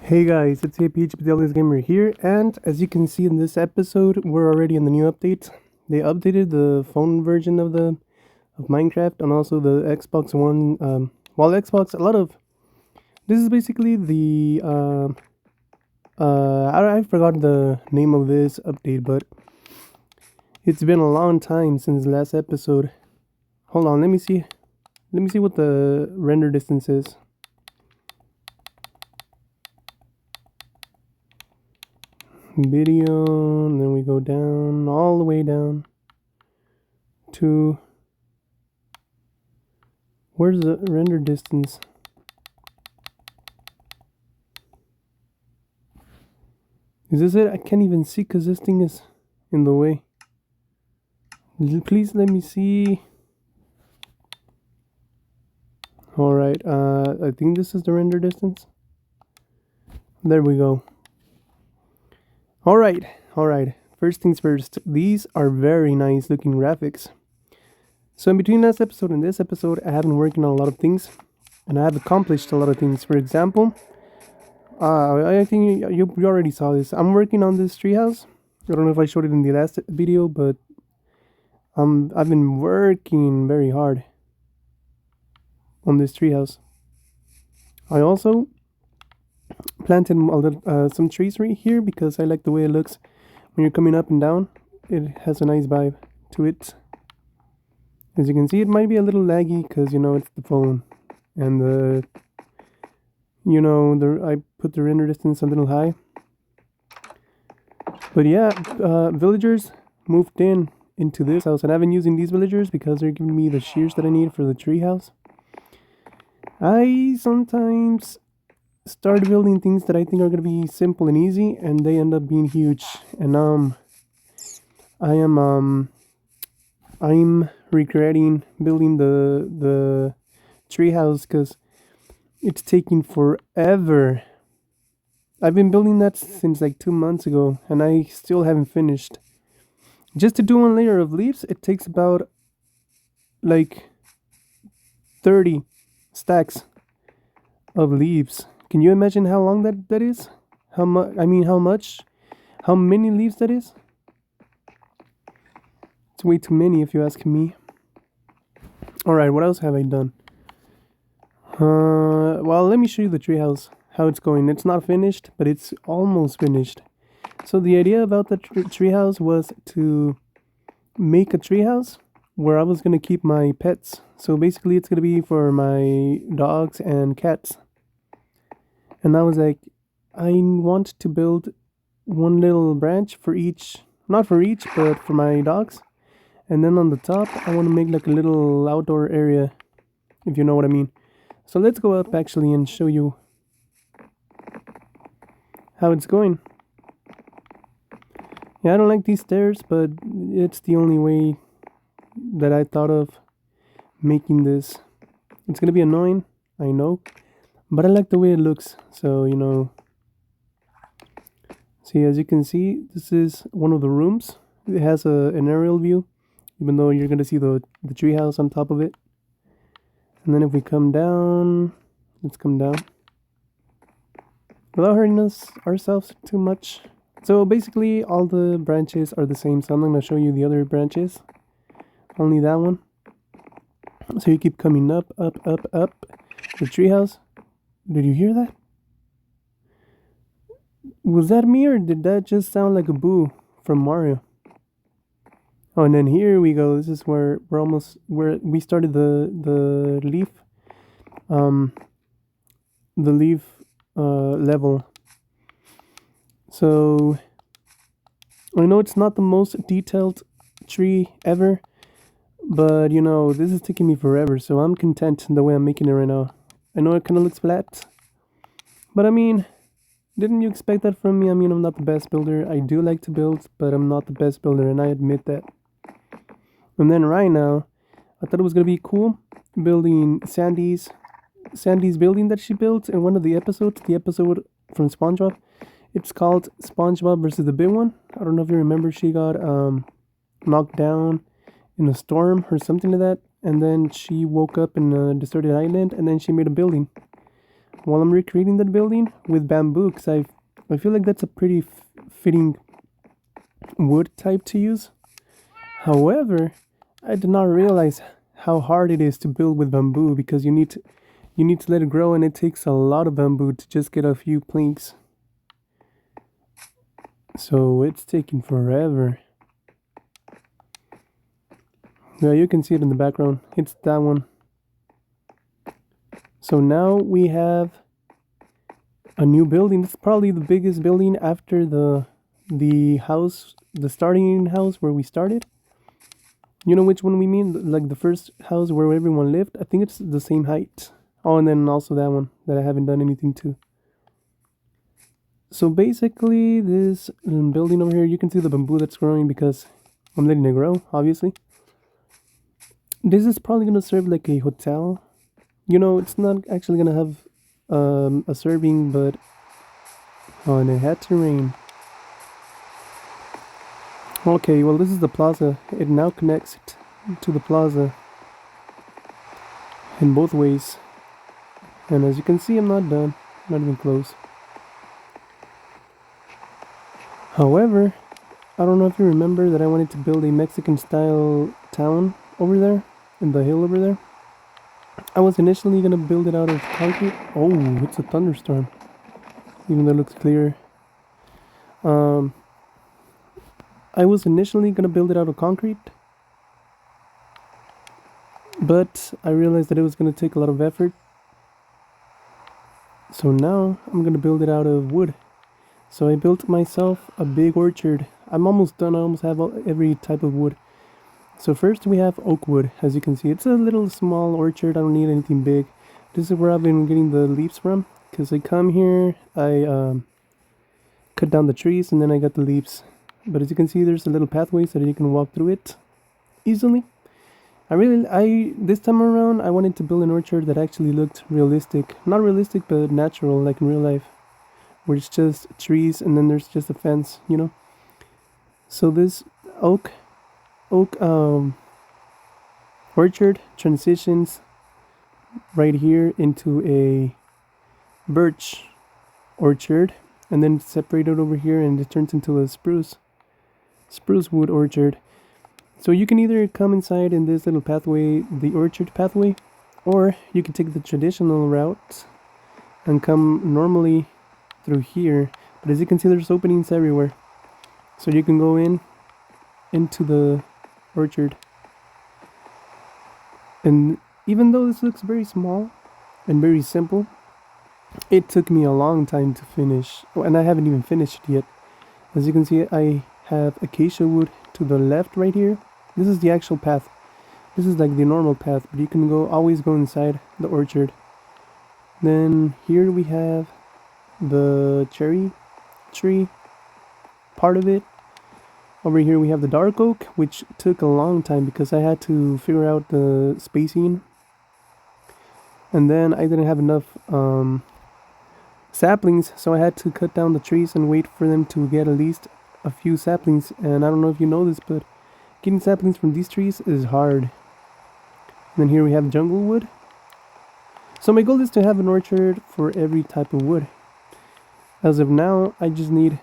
Hey guys, it's PHPDLS Gamer here, and as you can see in this episode, we're already in the new update. They updated the phone version of Minecraft and also the Xbox One. Xbox, a lot of this is basically the I forgot the name of this update, but it's been a long time since the last episode. Hold on, let me see. Let me see what the render distance is. Video, and then we go down, all the way down to where's the render distance? Is this it? I can't even see because this thing is in the way. Please let me see. Alright, I think this is the render distance. There we go. Alright. First things first, these are very nice looking graphics. So in between last episode and this episode, I have been working on a lot of things. And I have accomplished a lot of things. For example, I think you already saw this. I'm working on this treehouse. I don't know if I showed it in the last video, but I've been working very hard on this treehouse. I also planted some trees right here because I like the way it looks when you're coming up and down. It has a nice vibe to it. As you can see, it might be a little laggy because it's the phone and I put the render distance a little high. But yeah, villagers moved into this house, and I've been using these villagers because they're giving me the shears that I need for the tree house. I sometimes start building things that I think are gonna be simple and easy, and they end up being huge. And I'm regretting building the tree house because it's taking forever. I've been building that since like 2 months ago, and I still haven't finished. Just to do one layer of leaves, it takes about like 30 stacks of leaves. Can you imagine how long that is? How many leaves that is? It's way too many if you ask me. Alright, what else have I done? Well, let me show you the treehouse, how it's going. It's not finished, but it's almost finished. So the idea about the treehouse was to make a treehouse where I was going to keep my pets. So basically it's going to be for my dogs and cats. And I was like, I want to build one little branch for each, not for each, but for my dogs. And then on the top, I want to make like a little outdoor area, if you know what I mean. So let's go up actually and show you how it's going. Yeah, I don't like these stairs, but it's the only way that I thought of making this. It's gonna be annoying, I know, but I like the way it looks. So, see, as you can see, this is one of the rooms. It has an aerial view, even though you're gonna see the treehouse on top of it. And then if we come down, let's come down without hurting ourselves too much. So basically all the branches are the same, so I'm not going to show you the other branches, only that one. So you keep coming up. The treehouse. Did you hear that? Was that me, or did that just sound like a boo from Mario? Oh, and then here we go. This is where where we started the leaf level. So I know it's not the most detailed tree ever, but this is taking me forever, so I'm content the way I'm making it right now. I know it kind of looks flat, but I mean, didn't you expect that from me? I mean, I'm not the best builder. I do like to build, but I'm not the best builder, and I admit that. And then right now, I thought it was gonna be cool building Sandy's building that she built in one of the episodes. The episode from SpongeBob. It's called SpongeBob versus the Big One. I don't know if you remember. She got knocked down in a storm or something like that, and then she woke up in a deserted island, and then she made a building. while I'm recreating that building with bamboo, because I feel like that's a pretty fitting wood type to use. However, I did not realize how hard it is to build with bamboo, because you need to let it grow, and it takes a lot of bamboo to just get a few planks. So it's taking forever. Yeah, you can see it in the background. It's that one. So now we have a new building. It's probably the biggest building after the house, the starting house where we started. You know which one we mean? Like the first house where everyone lived? I think it's the same height. Oh, and then also that one that I haven't done anything to. So basically, this building over here, you can see the bamboo that's growing because I'm letting it grow, obviously. This is probably going to serve like a hotel. You know, it's not actually going to have a serving, but... Oh, and it had to rain. Okay, well, this is the plaza. It now connects to the plaza in both ways. And as you can see, I'm not done. Not even close. However, I don't know if you remember that I wanted to build a Mexican-style town over there, in the hill over there. I was initially going to build it out of concrete. Oh, it's a thunderstorm. Even though it looks clear. I was initially going to build it out of concrete. But I realized that it was going to take a lot of effort. So now I'm going to build it out of wood. So I built myself a big orchard. I'm almost done. I almost have every type of wood. So first we have oak wood. As you can see, it's a little small orchard. I don't need anything big. This is where I've been getting the leaves from. Because I come here, I cut down the trees, and then I got the leaves. But as you can see, there's a little pathway so that you can walk through it easily. This time around, I wanted to build an orchard that actually looked realistic. Not realistic, but natural, like in real life. Where it's just trees and then there's just a fence, you know. So this oak orchard transitions right here into a birch orchard, and then separated over here, and it turns into a spruce wood orchard. So you can either come inside in this little pathway, the orchard pathway, or you can take the traditional route and come normally through here. But as you can see, there's openings everywhere, so you can go into the orchard. And even though this looks very small and very simple, it took me a long time to finish. Oh, and I haven't even finished yet. As you can see, I have acacia wood to the left right here. This is the actual path. This is like the normal path, but you can always go inside the orchard. Then here we have the cherry tree part of it. Over here we have the dark oak, which took a long time because I had to figure out the spacing. And then I didn't have enough saplings, so I had to cut down the trees and wait for them to get at least a few saplings. And I don't know if you know this, but getting saplings from these trees is hard. And then here we have jungle wood. So my goal is to have an orchard for every type of wood. As of now, I just need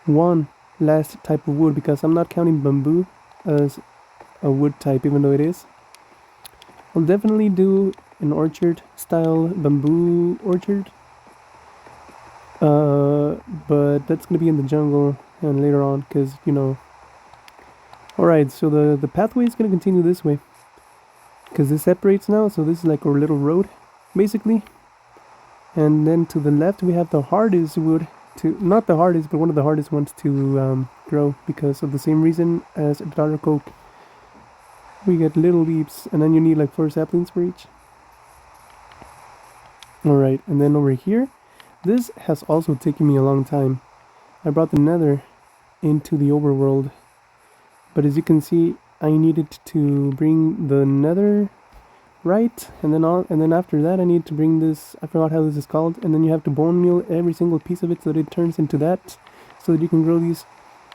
one last type of wood because I'm not counting bamboo as a wood type, even though it is. I'll definitely do an orchard style bamboo orchard. But that's gonna be in the jungle and later on, because you know. Alright, so the pathway is gonna continue this way, because this separates now, so this is like our little road basically. And then to the left we have the hardest wood to, not the hardest, but one of the hardest ones to grow, because of the same reason as dark oak. We get little leaves, and then you need like 4 saplings for each. Alright, and then over here, this has also taken me a long time. I brought the nether into the overworld, but as you can see, I needed to bring the nether right, and then after that I need to bring this, I forgot how this is called, and then you have to bone meal every single piece of it so that it turns into that, so that you can grow these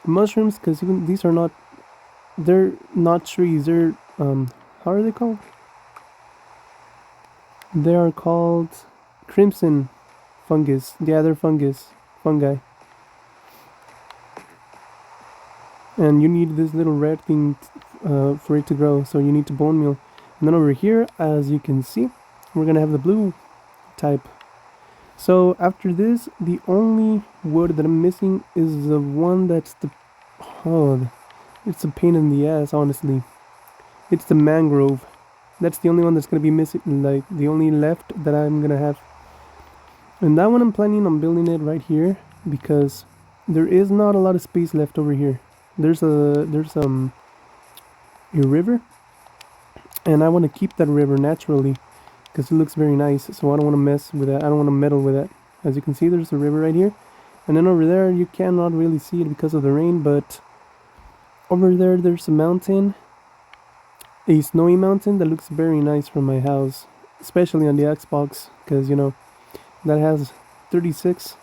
mushrooms, because even these are not, they're not trees, they're how are they called? They are called crimson fungus. The other fungi. And you need this little red thing for it to grow, so you need to bone meal. And then over here, as you can see, we're gonna have the blue type. So after this, the only wood that I'm missing is the one that's the... Oh, it's a pain in the ass, honestly. It's the mangrove. That's the only one that's gonna be missing, like the only left that I'm gonna have. And that one I'm planning on building it right here because there is not a lot of space left over here. There's a river, and I want to keep that river naturally because it looks very nice. So I don't want to mess with that. I don't want to meddle with that. As you can see, there's a river right here, and then over there you cannot really see it because of the rain, but over there there's a mountain, a snowy mountain that looks very nice from my house, especially on the Xbox because that has 36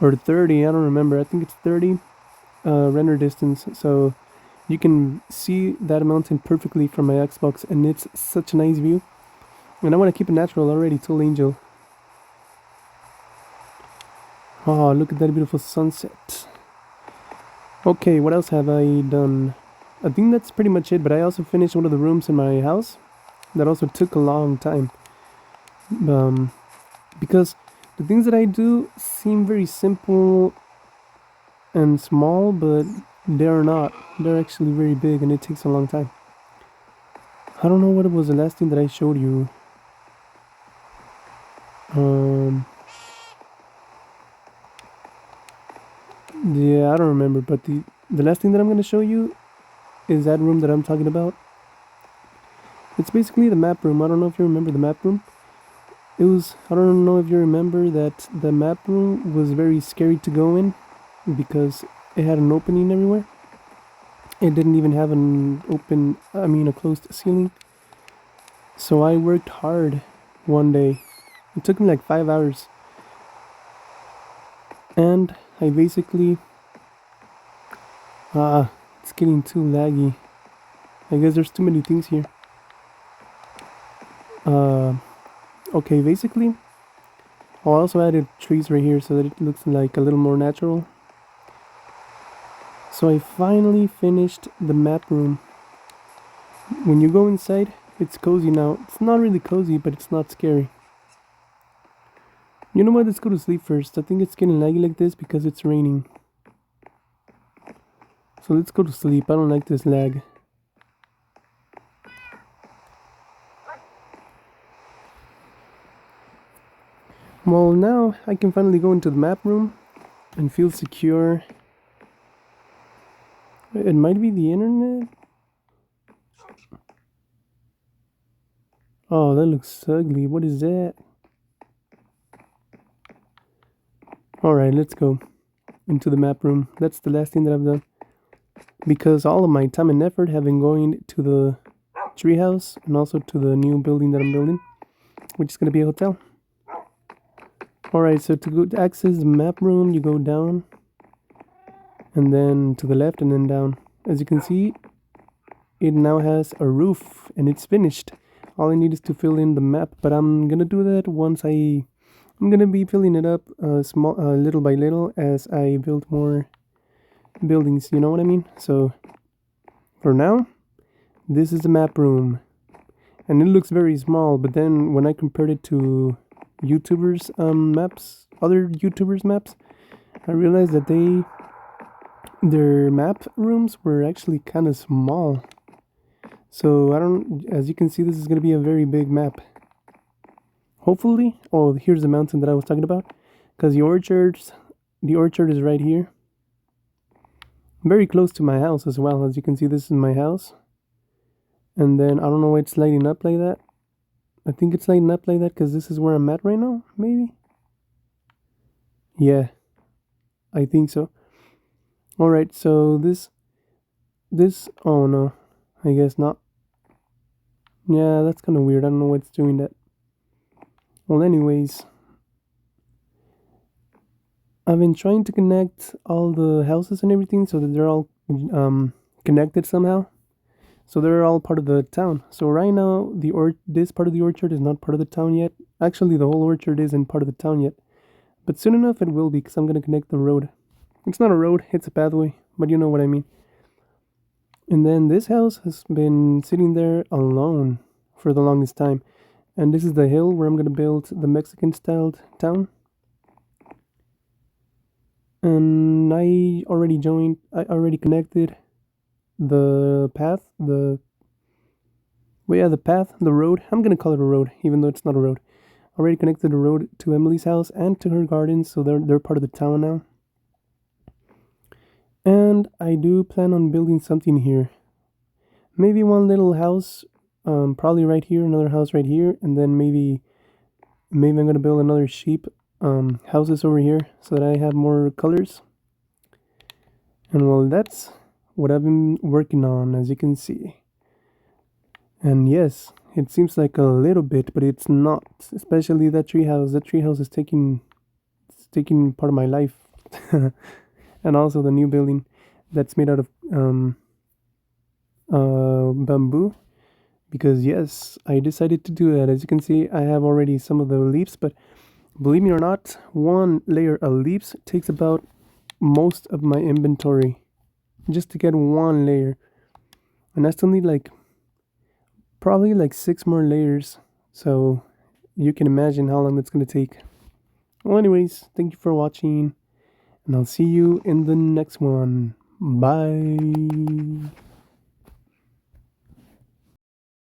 or 30, I don't remember. I think it's 30 render distance, so you can see that mountain perfectly from my Xbox, and it's such a nice view. And I want to keep it natural. Already told Angel. Oh, look at that beautiful sunset. Okay, what else have I done? I think that's pretty much it, but I also finished one of the rooms in my house. That also took a long time. Because the things that I do seem very simple and small, but they're not. They're actually very big, and it takes a long time. I don't know what was the last thing that I showed you. Yeah, I don't remember, but the last thing that I'm going to show you is that room that I'm talking about. It's basically the map room. I don't know if you remember the map room. I don't know if you remember that the map room was very scary to go in because it had an opening everywhere. It didn't even have a closed ceiling. So I worked hard one day. It took me like 5 hours. And I basically... it's getting too laggy. I guess there's too many things here. Okay, basically, I also added trees right here so that it looks like a little more natural. So I finally finished the map room. When you go inside, it's cozy now. It's not really cozy, but it's not scary. You know what? Let's go to sleep first. I think it's getting laggy like this because it's raining. So let's go to sleep. I don't like this lag. Well, now I can finally go into the map room and feel secure. It might be the internet. Oh, that looks ugly. What is that? Alright, let's go into the map room. That's the last thing that I've done. Because all of my time and effort have been going to the treehouse and also to the new building that I'm building, which is going to be a hotel. Alright, so to access the map room, you go down and then to the left and then down. As you can see, it now has a roof and it's finished. All I need is to fill in the map, but I'm gonna do that once I'm gonna be filling it up little by little as I build more buildings, you know what I mean? So for now, this is the map room. And it looks very small, but then when I compared it to YouTubers maps, other YouTubers maps, I realized that their map rooms were actually kind of small. So as you can see, this is going to be a very big map. Hopefully, here's the mountain that I was talking about, because the orchard is right here. Very close to my house as well. As you can see, this is my house. And then I don't know why it's lighting up like that. I think it's lighting up like that because this is where I'm at right now, maybe? Yeah, I think so. Alright, so this, oh no, I guess not. Yeah, that's kind of weird. I don't know what's doing that. Well, anyways, I've been trying to connect all the houses and everything so that they're all connected somehow. So they're all part of the town. So right now, this part of the orchard is not part of the town yet. Actually, the whole orchard isn't part of the town yet. But soon enough, it will be because I'm gonna connect the road. It's not a road; it's a pathway. But you know what I mean. And then this house has been sitting there alone for the longest time. And this is the hill where I'm gonna build the Mexican-styled town. And I already connected the path, the path, the road. I'm gonna call it a road, even though it's not a road. Already connected the road to Emily's house and to her garden, so they're part of the town now. And I do plan on building something here. Maybe one little house, probably right here, another house right here, and then maybe I'm gonna build another sheep houses over here so that I have more colors. And well, that's what I've been working on, as you can see. And yes, it seems like a little bit, but it's not. Especially that treehouse. That treehouse is taking part of my life, and also the new building that's made out of bamboo. Because yes, I decided to do that. As you can see, I have already some of the leaves, but believe me or not, one layer of leaves takes about most of my inventory just to get one layer, and I still need like probably like 6 more layers. So you can imagine how long that's going to take. Well, anyways, thank you for watching, and I'll see you in the next one. Bye.